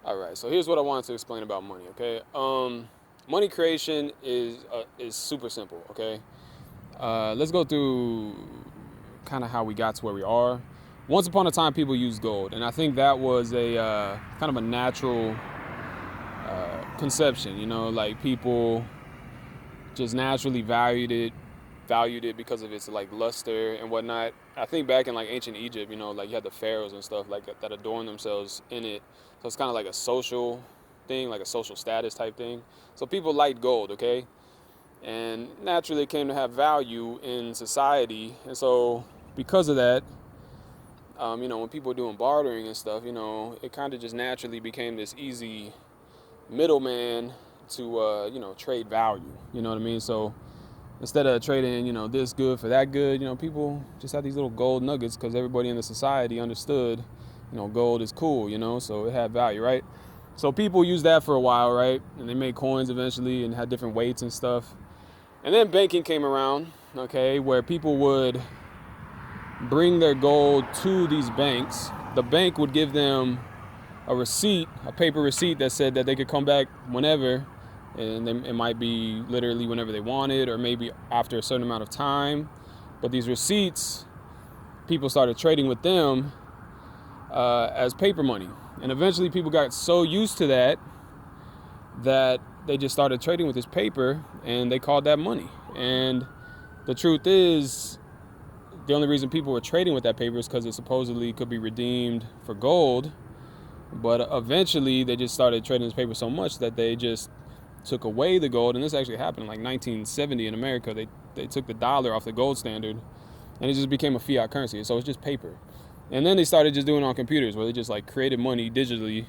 All right, so here's what I wanted to explain about money. Okay, money creation is super simple. Okay, let's go through kind of how we got to where we are. Once upon a time, people used gold, and I think that was a kind of a natural conception. Like people just naturally valued it because of its like luster and whatnot. I think back in like ancient Egypt, like you had the pharaohs and stuff like that adorn themselves in it. So it's kind of like a social thing, like a social status type thing. So people liked gold, okay? And naturally it came to have value in society. And so because of that, when people were doing bartering and stuff, it kind of just naturally became this easy middleman to, trade value. You know what I mean? So instead of trading, this good for that good, people just had these little gold nuggets because everybody in the society understood, gold is cool, so it had value, right? So people used that for a while, right? And they made coins eventually and had different weights and stuff. And then banking came around, okay, where people would bring their gold to these banks. The bank would give them a receipt, a paper receipt that said that they could come back whenever, and it might be literally whenever they wanted, or maybe after a certain amount of time. But these receipts, people started trading with them as paper money, and eventually people got so used to that they just started trading with this paper, and they called that money. And the truth is, the only reason people were trading with that paper is because it supposedly could be redeemed for gold. But eventually, they just started trading this paper so much that they just took away the gold. And this actually happened in like 1970 in America. They took the dollar off the gold standard, and it just became a fiat currency. So it's just paper. And then they started just doing it on computers, where they just like created money digitally.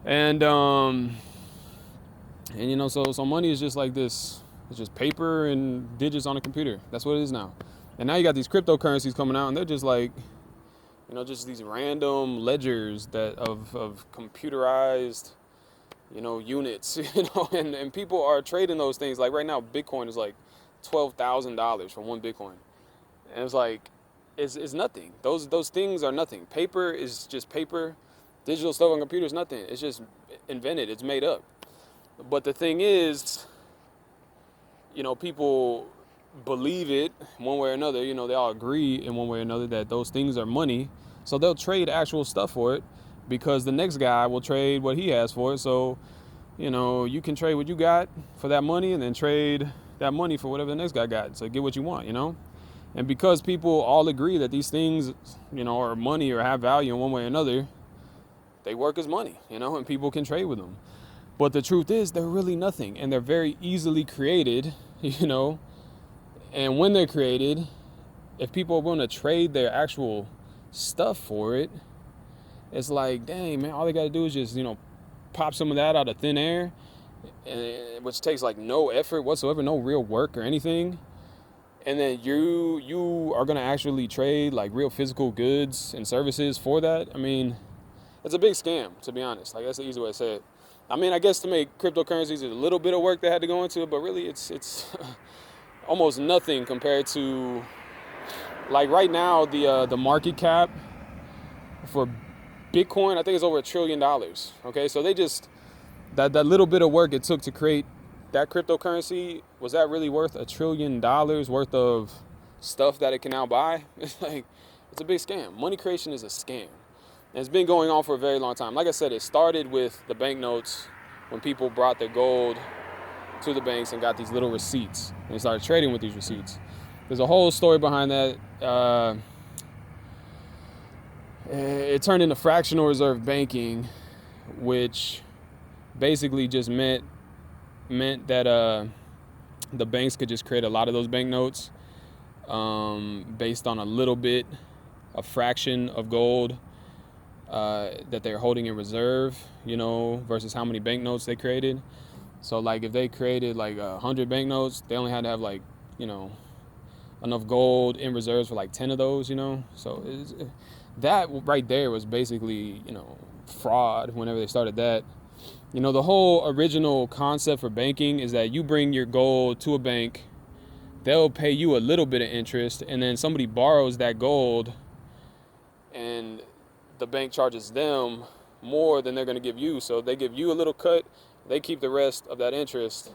And so money is just like this. It's just paper and digits on a computer. That's what it is now. And now you got these cryptocurrencies coming out, and they're just like, just these random ledgers that of computerized, units, and people are trading those things. Like right now, Bitcoin is like $12,000 for one Bitcoin, and it's like, it's nothing. Those things are nothing. Paper is just paper. Digital stuff on computer is nothing. It's just invented. It's made up. But the thing is, people believe it one way or another. They all agree in one way or another that those things are money. So they'll trade actual stuff for it because the next guy will trade what he has for it. So, you can trade what you got for that money and then trade that money for whatever the next guy got. So get what you want, And because people all agree that these things, are money or have value in one way or another, they work as money, and people can trade with them. But the truth is, they're really nothing, and they're very easily created, And when they're created, if people are willing to trade their actual stuff for it, it's like, dang, man, all they got to do is just, pop some of that out of thin air, which takes like no effort whatsoever, no real work or anything. And then you are going to actually trade like real physical goods and services for that. I mean, it's a big scam, to be honest. Like, that's the easy way to say it. I mean, I guess to make cryptocurrencies, there's a little bit of work that had to go into it, but really it's almost nothing compared to, like, right now the market cap for Bitcoin, I think it's over $1 trillion. Okay, so they just that little bit of work it took to create that cryptocurrency, was that really worth $1 trillion worth of stuff that it can now buy? It's like, it's a big scam. Money creation is a scam. And it's been going on for a very long time. Like I said, it started with the banknotes when people brought their gold to the banks and got these little receipts. And they started trading with these receipts. There's a whole story behind that. It turned into fractional reserve banking, which basically just meant that the banks could just create a lot of those banknotes based on a little bit, a fraction of gold that they're holding in reserve, versus how many banknotes they created. So like if they created like 100 banknotes, they only had to have like, enough gold in reserves for like 10 of those, So that right there was basically, fraud whenever they started that. The whole original concept for banking is that you bring your gold to a bank, they'll pay you a little bit of interest, and then somebody borrows that gold and the bank charges them more than they're going to give you. So they give you a little cut, they keep the rest of that interest,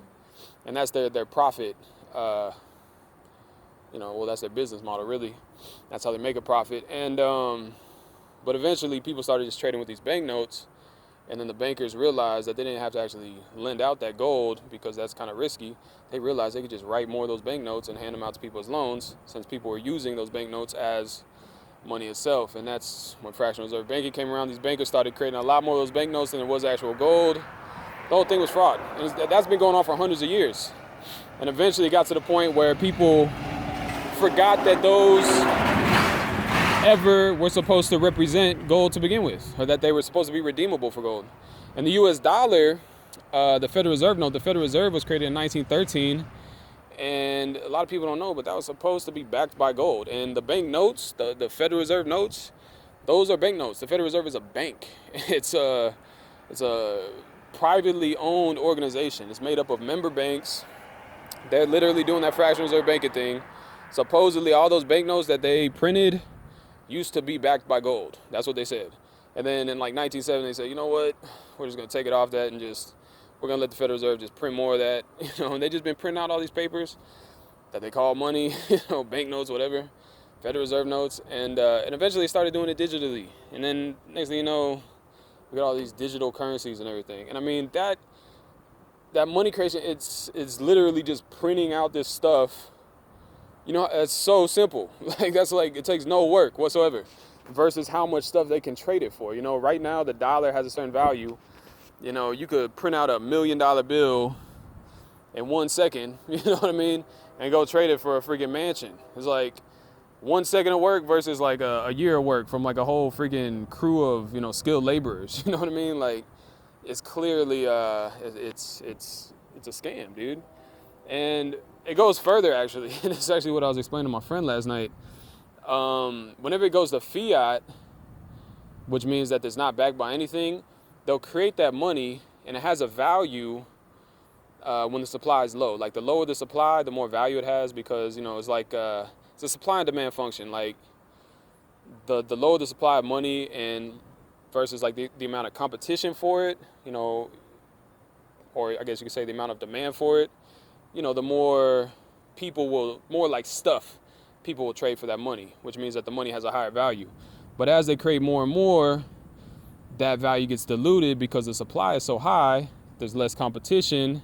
and that's their profit. Well, that's their business model, really. That's how they make a profit. And but eventually people started just trading with these banknotes, and then the bankers realized that they didn't have to actually lend out that gold because that's kind of risky. They realized they could just write more of those banknotes and hand them out to people as loans, since people were using those banknotes as money itself. And that's when fractional reserve banking came around. These bankers started creating a lot more of those banknotes than there was actual gold. The whole thing was fraud. And that's been going on for hundreds of years. And eventually it got to the point where people forgot that those ever were supposed to represent gold to begin with, or that they were supposed to be redeemable for gold. And the US dollar, the Federal Reserve note, the Federal Reserve was created in 1913, and a lot of people don't know, but that was supposed to be backed by gold. And the bank notes, the Federal Reserve notes, those are bank notes. The Federal Reserve is a bank. It's a privately owned organization. It's made up of member banks. They're literally doing that fractional reserve banking thing. Supposedly all those banknotes that they printed used to be backed by gold. That's what they said. And then in like 1970, they said, you know what? We're just going to take it off that and we're going to let the Federal Reserve just print more of that. And they just been printing out all these papers that they call money, banknotes, whatever, Federal Reserve notes. And eventually they started doing it digitally. And then next thing you know, we got all these digital currencies and everything. And I mean, that money creation, it's literally just printing out this stuff. It's so simple. It takes no work whatsoever versus how much stuff they can trade it for. Right now the dollar has a certain value. You could print out $1 million bill in 1 second, you know what I mean? And go trade it for a freaking mansion. It's like 1 second of work versus like a year of work from like a whole freaking crew of, skilled laborers. You know what I mean? Like, it's clearly, it's a scam, dude. And it goes further, actually. And it's actually what I was explaining to my friend last night. Whenever it goes to fiat, which means that it's not backed by anything, they'll create that money, and it has a value when the supply is low. Like, the lower the supply, the more value it has, because, it's like it's a supply and demand function. Like, the lower the supply of money and versus like the amount of competition for it, or I guess you could say the amount of demand for it, the more stuff people will trade for that money, which means that the money has a higher value. But as they create more and more, that value gets diluted because the supply is so high, there's less competition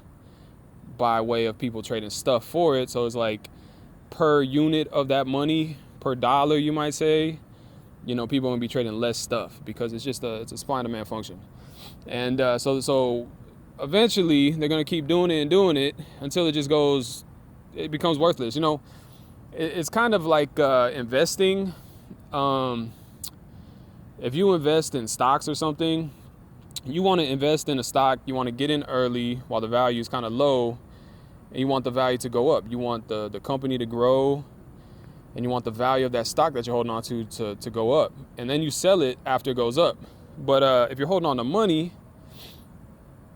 by way of people trading stuff for it. So it's like per unit of that money, per dollar, you might say, people are going to be trading less stuff because it's a supply and demand function. And so eventually they're going to keep doing it until it becomes worthless. It's kind of like investing. If you invest in stocks or something, you want to invest in a stock, you want to get in early while the value is kind of low, and you want the value to go up. You want the company to grow, and you want the value of that stock that you're holding on to go up. And then you sell it after it goes up. But if you're holding on to money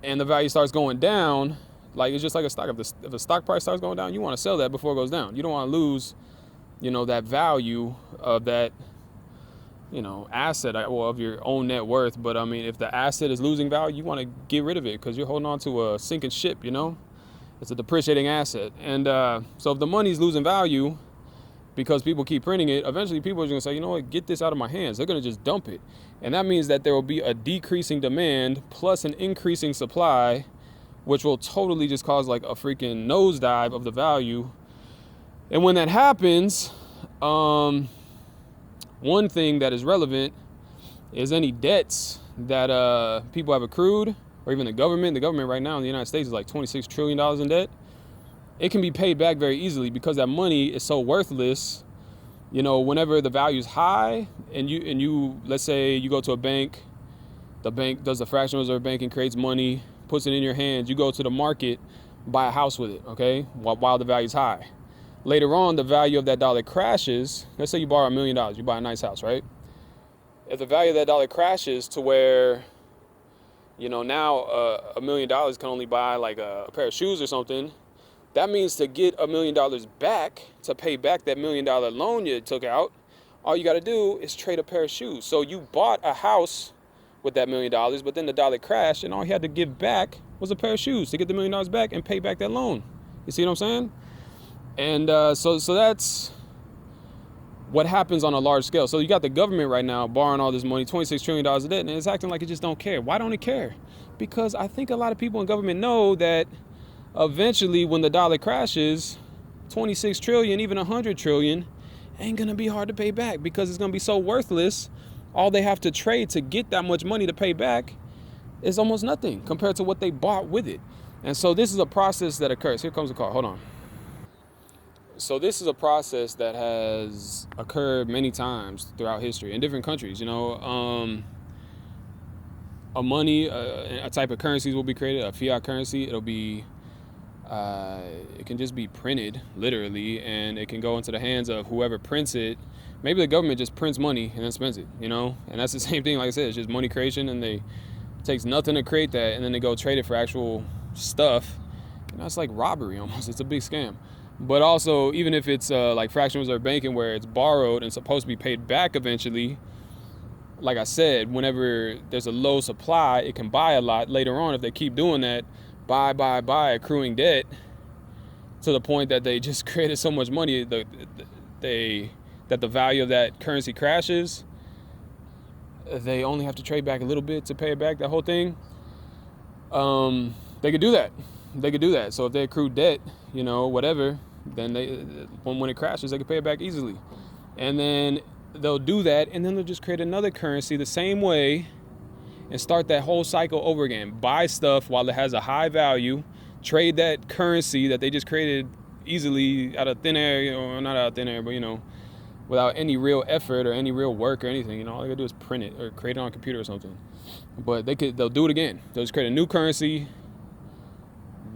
and the value starts going down, like, it's just like a stock. If the stock price starts going down, you want to sell that before it goes down. You don't want to lose, that value of that, asset, of your own net worth. But I mean, if the asset is losing value, you want to get rid of it because you're holding on to a sinking ship, It's a depreciating asset. And so if the money's losing value because people keep printing it, eventually people are going to say, you know what, get this out of my hands. They're going to just dump it. And that means that there will be a decreasing demand plus an increasing supply, which will totally just cause like a freaking nosedive of the value. And when that happens, one thing that is relevant is any debts that people have accrued, or even the government. The government right now in the United States is like $26 trillion in debt. It can be paid back very easily because that money is so worthless. Whenever the value is high and you let's say you go to a bank, the bank does the fractional reserve banking, creates money, puts it in your hands, you go to the market, buy a house with it, okay, while the value is high. Later on, the value of that dollar crashes. Let's say you borrow $1 million, you buy a nice house, right? If the value of that dollar crashes to where, now $1 million can only buy like a pair of shoes or something, that means to get $1 million back, to pay back that $1 million loan you took out, all you got to do is trade a pair of shoes. So you bought a house with that $1 million, but then the dollar crashed, and all he had to give back was a pair of shoes to get the $1 million back and pay back that loan. You see what I'm saying? And so that's what happens on a large scale. So you got the government right now borrowing all this money, $26 trillion of debt, and it's acting like it just don't care. Why don't it care? Because I think a lot of people in government know that eventually when the dollar crashes, 26 trillion, even 100 trillion, ain't gonna be hard to pay back because it's gonna be so worthless. All they have to trade to get that much money to pay back is almost nothing compared to what they bought with it. And so this is a process that occurs. Here comes the car, hold on. So this is a process that has occurred many times throughout history in different countries. A money, a type of currencies will be created, a fiat currency. It'll be, it can just be printed literally, and it can go into the hands of whoever prints it. Maybe the government just prints money and then spends it, and that's the same thing. Like I said, it's just money creation, and it takes nothing to create that, and then they go trade it for actual stuff. And that's like robbery almost. It's a big scam. But also, even if it's like fractional reserve banking where it's borrowed and supposed to be paid back eventually, like I said, whenever there's a low supply, it can buy a lot. Later on, if they keep doing that, buy, accruing debt to the point that they just created so much money that the value of that currency crashes, they only have to trade back a little bit to pay it back, that whole thing. They could do that. So if they accrue debt, whatever, then when it crashes, they can pay it back easily. And then they'll do that, and then they'll just create another currency the same way and start that whole cycle over again. Buy stuff while it has a high value, trade that currency that they just created easily out of thin air, not out of thin air, but without any real effort or any real work or anything. All they gotta do is print it or create it on a computer or something. But they'll do it again. They'll just create a new currency,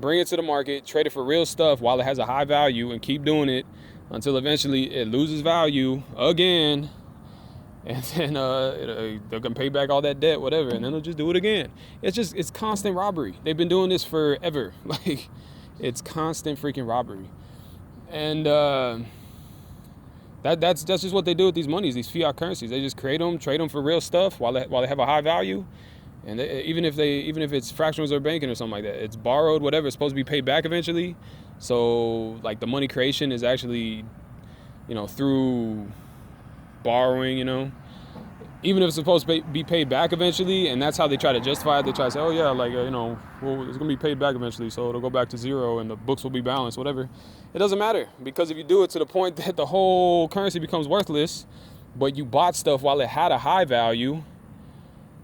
bring it to the market, trade it for real stuff while it has a high value, and keep doing it until eventually it loses value again, and then they're gonna pay back all that debt, whatever, and then they'll just do it again. It's constant robbery. They've been doing this forever. Like, it's constant freaking robbery. And that's just what they do with these monies, these fiat currencies. They just create them, trade them for real stuff while they have a high value. And even if it's fractional reserve banking or something like that, it's borrowed, whatever, it's supposed to be paid back eventually. So like the money creation is actually, through borrowing, even if it's supposed to be paid back eventually, and that's how they try to justify it. They try to say, oh yeah, well, it's gonna be paid back eventually, so it'll go back to zero and the books will be balanced, whatever. It doesn't matter, because if you do it to the point that the whole currency becomes worthless, but you bought stuff while it had a high value,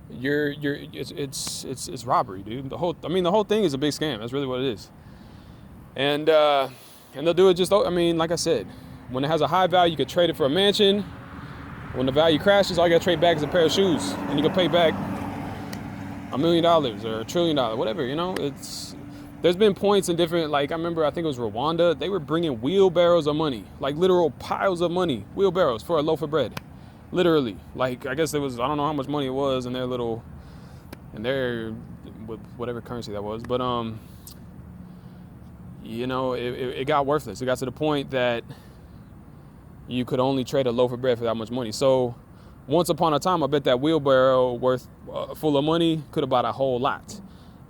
it's robbery, dude. The whole thing is a big scam. That's really what it is. And they'll do it just, like I said, when it has a high value, you could trade it for a mansion. When the value crashes, all you gotta trade back is a pair of shoes, and you can pay back $1 million or $1 trillion, whatever. There's been points in different, I remember, I think it was Rwanda, they were bringing wheelbarrows of money, like literal piles of money, wheelbarrows for a loaf of bread. Literally, I guess it was, I don't know how much money it was in their with whatever currency that was, but it got worthless. It got to the point that you could only trade a loaf of bread for that much money. So once upon a time, I bet that wheelbarrow worth full of money could have bought a whole lot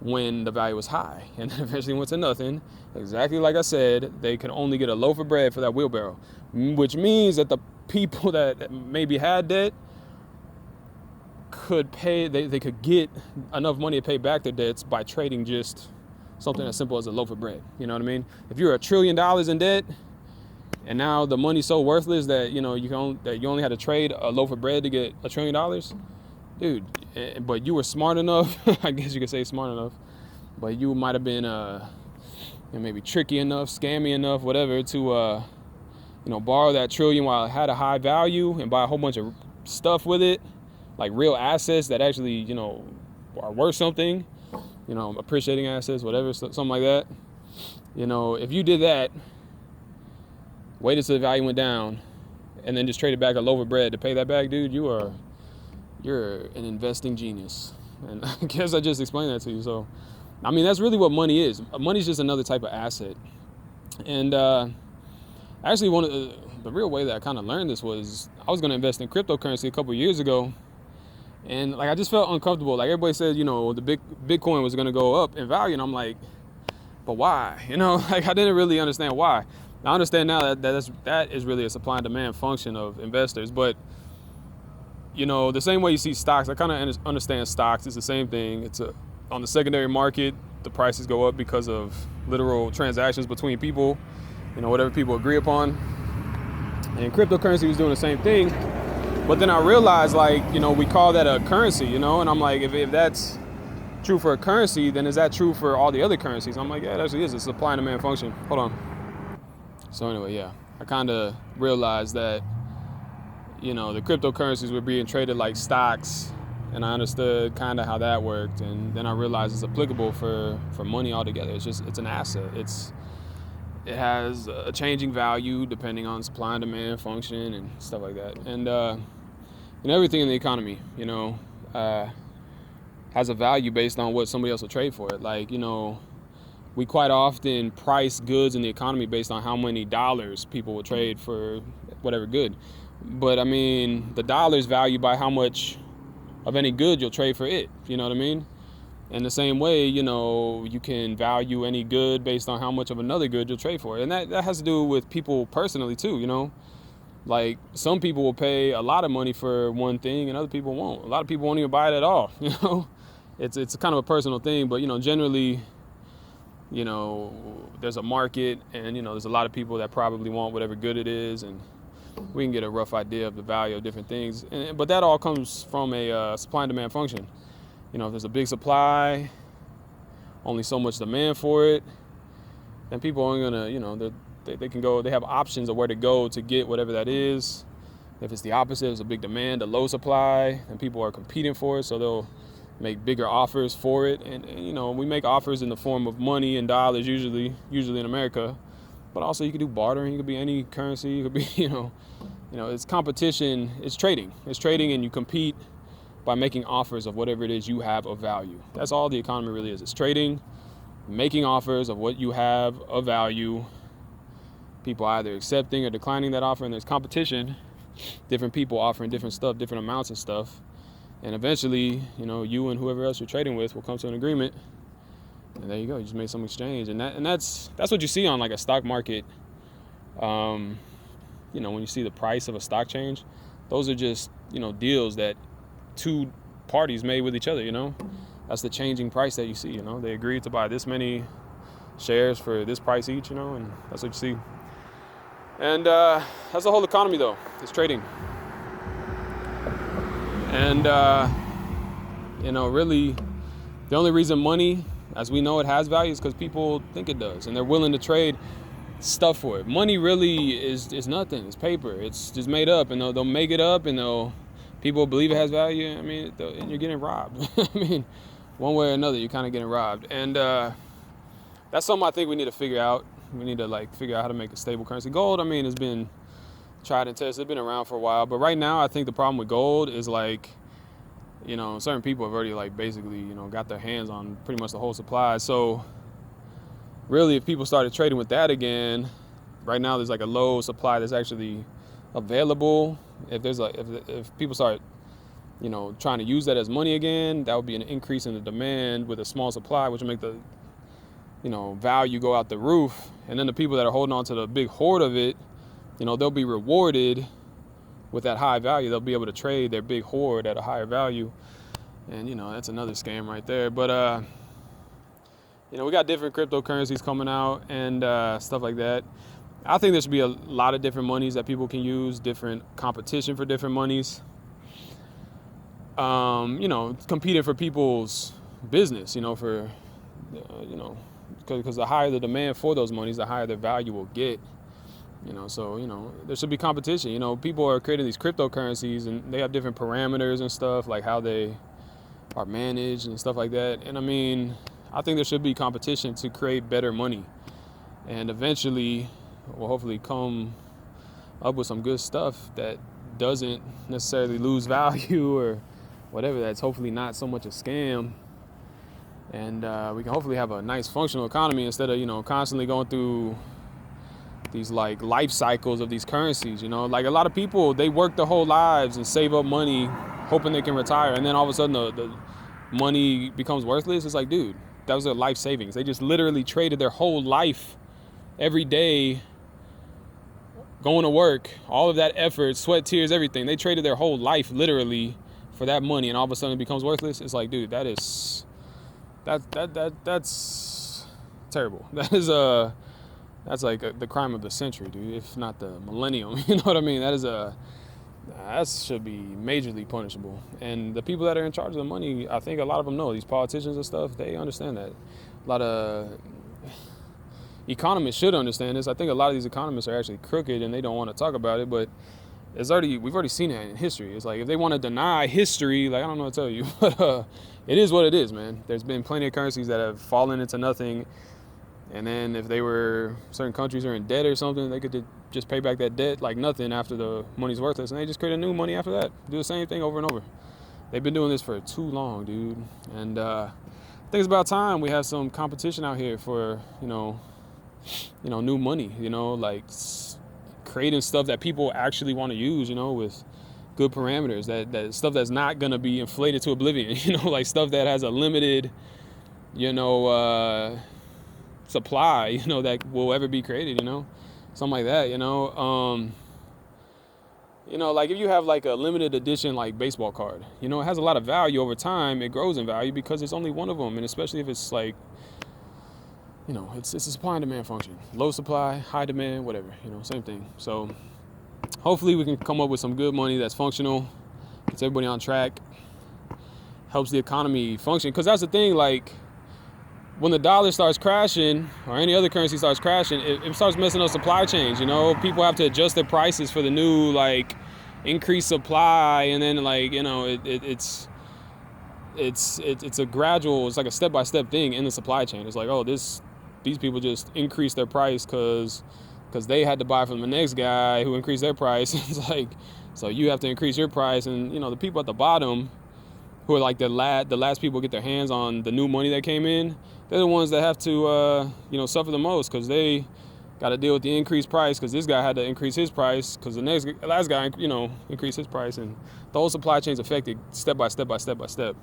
when the value was high, and then eventually went to nothing. Exactly like I said, they could only get a loaf of bread for that wheelbarrow, which means that the people that maybe had debt could pay, they could get enough money to pay back their debts by trading just something as simple as a loaf of bread. You know what I mean? If you're $1 trillion in debt, and now the money's so worthless that you only had to trade a loaf of bread to get $1 trillion, dude. But you were smart enough, I guess you could say smart enough, but you might have been maybe tricky enough, scammy enough, whatever, to borrow that trillion while it had a high value and buy a whole bunch of stuff with it, like real assets that actually are worth something, appreciating assets, whatever, something like that. If you did that, waited till the value went down, and then just traded back a loaf of bread to pay that back, dude, you're an investing genius. And I guess I just explained that to you. So, that's really what money is. Money's just another type of asset. And actually, one of the real way that I kind of learned this was I was going to invest in cryptocurrency a couple years ago, And like I just felt uncomfortable. Like everybody said, the Bitcoin was gonna go up in value, and I'm like, but why? Like I didn't really understand why. I understand now that is really a supply and demand function of investors. But the same way you see stocks, I kind of understand stocks. It's the same thing. On the secondary market, the prices go up because of literal transactions between people, whatever people agree upon. And cryptocurrency was doing the same thing. But then I realized, we call that a currency, and I'm like, if that's true for a currency, then is that true for all the other currencies? I'm like, yeah, it actually is. It's a supply and demand function. Hold on. So anyway, yeah, I kind of realized that, the cryptocurrencies were being traded like stocks, and I understood kind of how that worked. And then I realized it's applicable for money altogether. It's an asset. It has a changing value depending on supply and demand function and stuff like that. And everything in the economy, has a value based on what somebody else will trade for it. Like, we quite often price goods in the economy based on how many dollars people will trade for whatever good. But I mean, the dollar is valued by how much of any good you'll trade for it. You know what I mean? In the same way, you can value any good based on how much of another good you'll trade for it. And that has to do with people personally too, Like some people will pay a lot of money for one thing and other people won't. A lot of people won't even buy it at all, It's kind of a personal thing, but generally, there's a market, and there's a lot of people that probably want whatever good it is, and we can get a rough idea of the value of different things. But that all comes from a supply and demand function. If there's a big supply, only so much demand for it, then people aren't gonna, they can go. They have options of where to go to get whatever that is. If it's the opposite, it's a big demand, a low supply, and people are competing for it, so they'll make bigger offers for it. And we make offers in the form of money and dollars usually in America, but also you can do bartering. It could be any currency. It could be it's competition. It's trading, and you compete by making offers of whatever it is you have of value. That's all the economy really is. It's trading, making offers of what you have of value, people either accepting or declining that offer, and there's competition, different people offering different stuff, different amounts of stuff. And eventually, you and whoever else you're trading with will come to an agreement, and there you go. You just made some exchange, and that's what you see on like a stock market. When you see the price of a stock change, those are just deals that two parties made with each other. That's the changing price that you see. They agreed to buy this many shares for this price each. And that's what you see. And that's the whole economy, though. It's trading. And, really, the only reason money, as we know it has value, is because people think it does. And they're willing to trade stuff for it. Money really is nothing. It's paper. It's just made up. And they'll make it up, and people believe it has value. I mean, and you're getting robbed. I mean, one way or another, you're kind of getting robbed. And that's something I think we need to figure out. We need to, figure out how to make a stable currency. Gold, has been tried and tested. It's been around for a while, but right now I think the problem with gold is certain people have already basically got their hands on pretty much the whole supply. So really, if people started trading with that again, right now there's a low supply that's actually available. If if people start trying to use that as money again, that would be an increase in the demand with a small supply, which would make the value go out the roof. And then the people that are holding on to the big hoard of it, they'll be rewarded with that high value. They'll be able to trade their big hoard at a higher value. And, that's another scam right there. But, we got different cryptocurrencies coming out and stuff like that. I think there should be a lot of different monies that people can use, different competition for different monies. Competing for people's business, because the higher the demand for those monies, the higher the value will get. So there should be competition. People are creating these cryptocurrencies, and they have different parameters and stuff, like how they are managed and stuff like that. And I think there should be competition to create better money, and eventually we'll hopefully come up with some good stuff that doesn't necessarily lose value or whatever. That's hopefully not so much a scam. And we can hopefully have a nice functional economy instead of constantly going through these life cycles of these currencies. A lot of people, they work their whole lives and save up money hoping they can retire, and then all of a sudden the money becomes worthless. It's like, dude, that was their life savings. They just literally traded their whole life, every day, going to work, all of that effort, sweat, tears, everything. They traded their whole life literally for that money, and all of a sudden it becomes worthless. It's like, dude, that's terrible. That's like the crime of the century, dude, if not the millennium. You know what I mean? That should be majorly punishable. And the people that are in charge of the money, I think a lot of them know. These politicians and stuff, they understand that. A lot of economists should understand this. I think a lot of these economists are actually crooked and they don't want to talk about it, but we've already seen that in history. It's like, if they want to deny history, like, I don't know what to tell you, but it is what it is, man. There's been plenty of currencies that have fallen into nothing. And then if certain countries are in debt or something, they could just pay back that debt like nothing after the money's worthless. And they just create a new money after that. Do the same thing over and over. They've been doing this for too long, dude. And I think it's about time we have some competition out here for, new money, like creating stuff that people actually want to use, with good parameters, that stuff that's not going to be inflated to oblivion, like stuff that has a limited, supply, that will ever be created, something like that, like if you have like a limited edition like baseball card, it has a lot of value over time. It grows in value because it's only one of them, and especially if it's like, it's a supply and demand function. Low supply, high demand, whatever, same thing. So hopefully we can come up with some good money that's functional, gets everybody on track, helps the economy function. Because that's the thing, like, when the dollar starts crashing or any other currency starts crashing, it starts messing up supply chains. People have to adjust their prices for the new like increased supply, and then like it's a gradual, it's like a step-by-step thing in the supply chain. It's like, oh, these people just increased their price because they had to buy from the next guy who increased their price. It's like, so you have to increase your price, and the people at the bottom, who are like the last people get their hands on the new money that came in, they're the ones that have to, suffer the most, because they got to deal with the increased price because this guy had to increase his price because the last guy, increased his price, and the whole supply chain's affected step by step by step by step.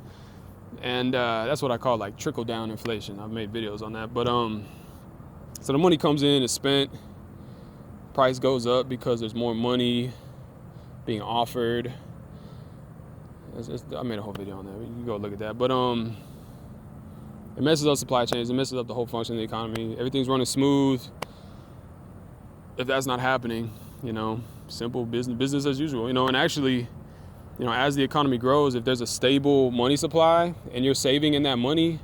And that's what I call like trickle down inflation. I've made videos on that. But so the money comes in, it's spent, price goes up because there's more money being offered. I made a whole video on that. You can go look at that. But it messes up supply chains. It messes up the whole function of the economy. Everything's running smooth. If that's not happening, simple business as usual. And actually, as the economy grows, if there's a stable money supply and you're saving in that money,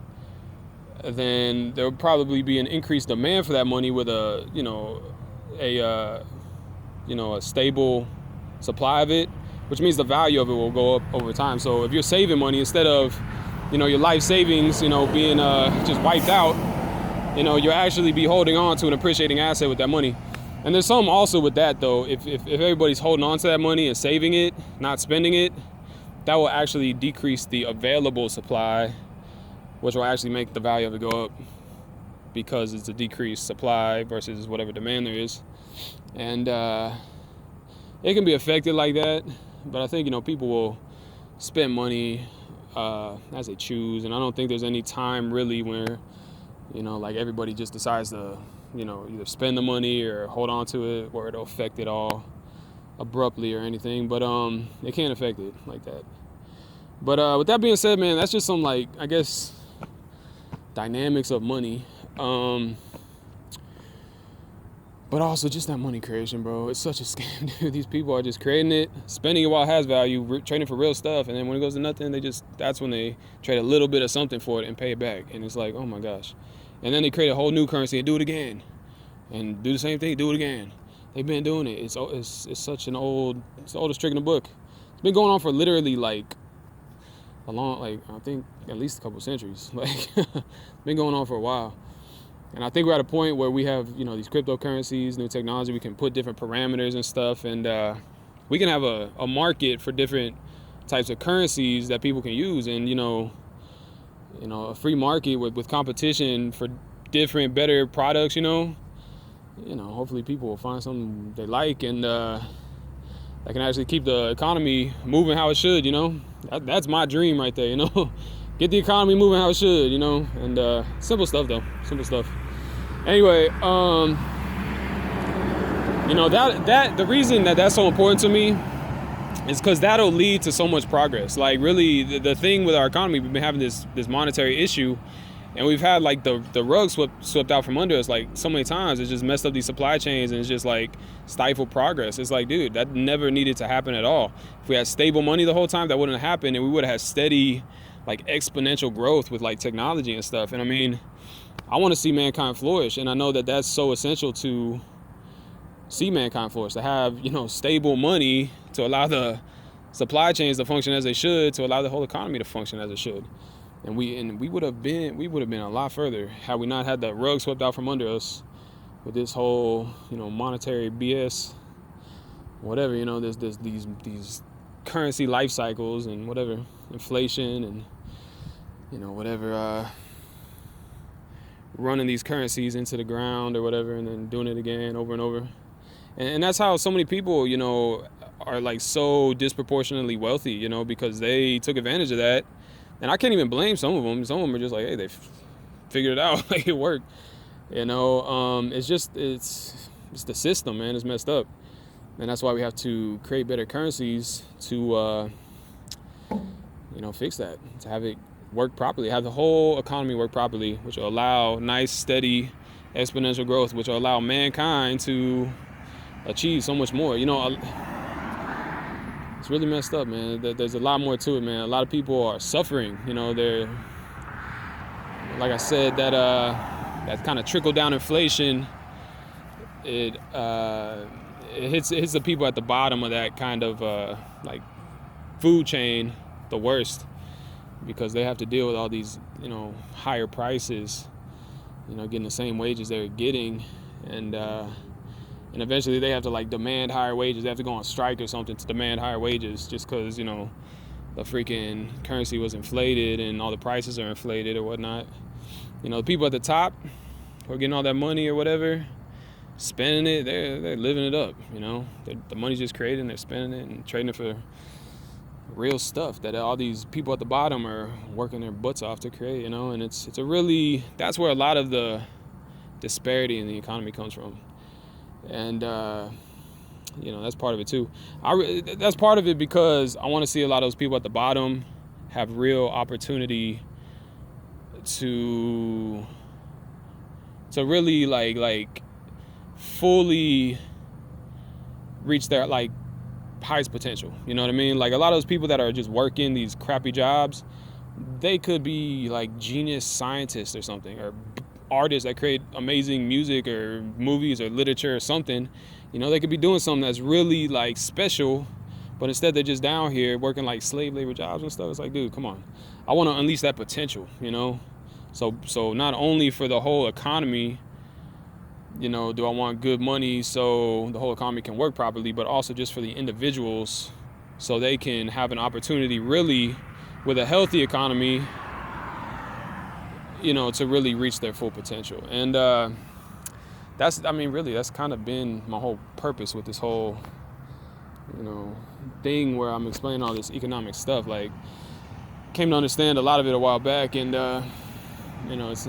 then there will probably be an increased demand for that money with a stable supply of it, which means the value of it will go up over time. So if you're saving money, instead of, your life savings, being just wiped out, you'll actually be holding on to an appreciating asset with that money. And there's something also with that, though. If everybody's holding on to that money and saving it, not spending it, that will actually decrease the available supply, which will actually make the value of it go up because it's a decreased supply versus whatever demand there is. And it can be affected like that. But I think, people will spend money as they choose. And I don't think there's any time really where, like everybody just decides to, either spend the money or hold on to it, or it'll affect it all abruptly or anything. But it can't affect it like that. But with that being said, man, that's just some, like, I guess, dynamics of money. But also just that money creation, bro. It's such a scam, dude. These people are just creating it, spending it while it has value, trading for real stuff. And then when it goes to nothing, that's when they trade a little bit of something for it and pay it back. And it's like, oh my gosh. And then they create a whole new currency and do it again. And do the same thing, do it again. They've been doing it. It's such an it's the oldest trick in the book. It's been going on for literally like I think at least a couple centuries. Like, it's been going on for a while. And I think we're at a point where we have, these cryptocurrencies, new technology. We can put different parameters and stuff, and we can have a market for different types of currencies that people can use. And a free market with competition for different, better products. Hopefully people will find something they like, and that can actually keep the economy moving how it should. That's my dream right there, you know. Get the economy moving how it should, you know. And simple stuff though, simple stuff. Anyway, you know, that the reason that that's so important to me is because that'll lead to so much progress. Like really, the thing with our economy, we've been having this monetary issue, and we've had like the rug swept out from under us like so many times. It's just messed up these supply chains, and it's just like stifled progress. It's like, dude, that never needed to happen at all. If we had stable money the whole time, that wouldn't have happened, and we would have had steady, like exponential growth with like technology and stuff. And I mean, I want to see mankind flourish, and I know that that's so essential to see mankind flourish, to have, you know, stable money to allow the supply chains to function as they should, to allow the whole economy to function as it should. And we would have been a lot further had we not had the rug swept out from under us with this whole, you know, monetary BS, whatever, you know, there's these currency life cycles and whatever, inflation and, you know, whatever, running these currencies into the ground or whatever, and then doing it again over and over. And that's how so many people, you know, are like so disproportionately wealthy, you know, because they took advantage of that. And I can't even blame some of them. Some of them are just like, hey, they figured it out, like it worked, you know. It's the system, man. It's messed up, and that's why we have to create better currencies to, you know, fix that, to have it work properly, have the whole economy work properly, which will allow nice, steady, exponential growth, which will allow mankind to achieve so much more. You know, it's really messed up, man. There's a lot more to it, man. A lot of people are suffering. You know, they're, like I said, that kind of trickle down inflation. It hits the people at the bottom of that kind of like food chain the worst, because they have to deal with all these, you know, higher prices, you know, getting the same wages they're getting, and eventually they have to like demand higher wages. They have to go on strike or something to demand higher wages, just because, you know, the freaking currency was inflated and all the prices are inflated or whatnot. You know, the people at the top who are getting all that money or whatever, spending it, they're living it up, you know. The money's just created and they're spending it and trading it for real stuff that all these people at the bottom are working their butts off to create, you know. And it's a really, that's where a lot of the disparity in the economy comes from. And you know, that's part of it too. That's part of it because I want to see a lot of those people at the bottom have real opportunity to really like fully reach their like highest potential. You know what I mean? Like a lot of those people that are just working these crappy jobs, they could be like genius scientists or something, or artists that create amazing music or movies or literature or something. You know, they could be doing something that's really like special, but instead they're just down here working like slave labor jobs and stuff. It's like, dude, come on. I want to unleash that potential, you know? So not only for the whole economy, you know, do I want good money so the whole economy can work properly, but also just for the individuals so they can have an opportunity really with a healthy economy, you know, to really reach their full potential. And that's kind of been my whole purpose with this whole, you know, thing where I'm explaining all this economic stuff. Like, came to understand a lot of it a while back, and you know, it's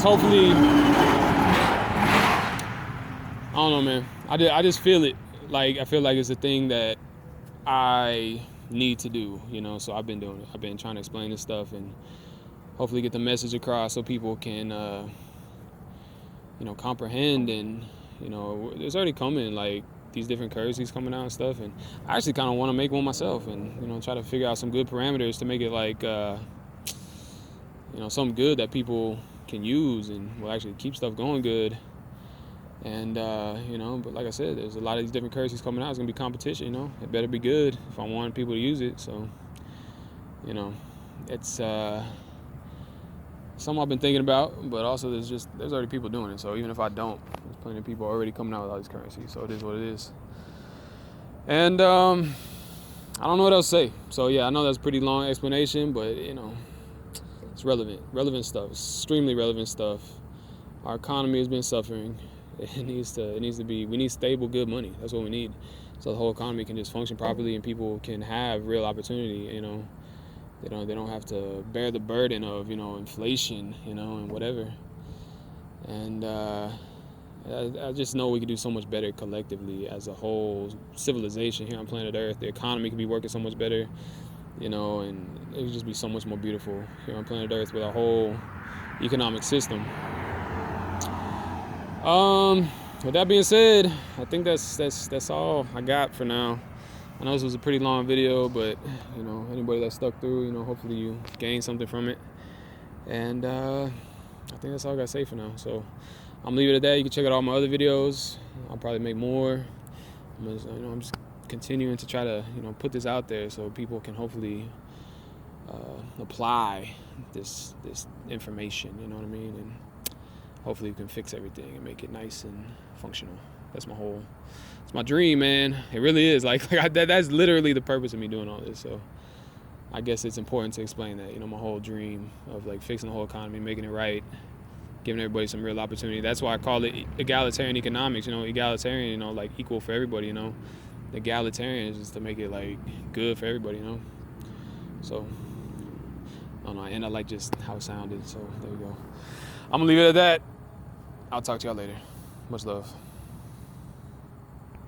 hopefully, I don't know, man. I just feel it. Like, I feel like it's a thing that I need to do, you know. So I've been doing it. I've been trying to explain this stuff and hopefully get the message across so people can, you know, comprehend. And, you know, there's already coming like these different currencies coming out and stuff. And I actually kind of want to make one myself and, you know, try to figure out some good parameters to make it like, you know, something good that people can use and will actually keep stuff going good. And you know, but like I said, there's a lot of these different currencies coming out. It's gonna be competition, you know. It better be good if I want people to use it. So, you know, it's something I've been thinking about, but also there's already people doing it. So even if I don't, there's plenty of people already coming out with all these currencies. So it is what it is. And I don't know what else to say. So yeah, I know that's a pretty long explanation, but you know, it's relevant stuff. It's extremely relevant stuff. Our economy has been suffering. It needs to be. We need stable, good money. That's what we need. so the whole economy can just function properly and people can have real opportunity. They don't have to bear the burden of inflation, and whatever. And I just know we could do so much better collectively as a whole civilization here on planet Earth. The economy could be working so much better, and it would just be so much more beautiful here on planet Earth with a whole economic system. With that being said, I think that's all I got for now. I know this was a pretty long video, but anybody that stuck through, hopefully you gained something from it. And I think that's all I got to say for now. So I'm leaving it at that. You can check out all my other videos. I'll probably make more. I'm just continuing to try to put this out there so people can hopefully apply this information. You know what I mean? And hopefully we can fix everything and make it nice and functional. It's my dream, man. It really is. That's literally the purpose of me doing all this. So I guess it's important to explain that, my whole dream of fixing the whole economy, making it right, giving everybody some real opportunity. That's why I call it egalitarian economics. Egalitarian, equal for everybody. The egalitarian is just to make it good for everybody. So I don't know. And I like just how it sounded. So there you go. I'm gonna leave it at that. I'll talk to y'all later. Much love.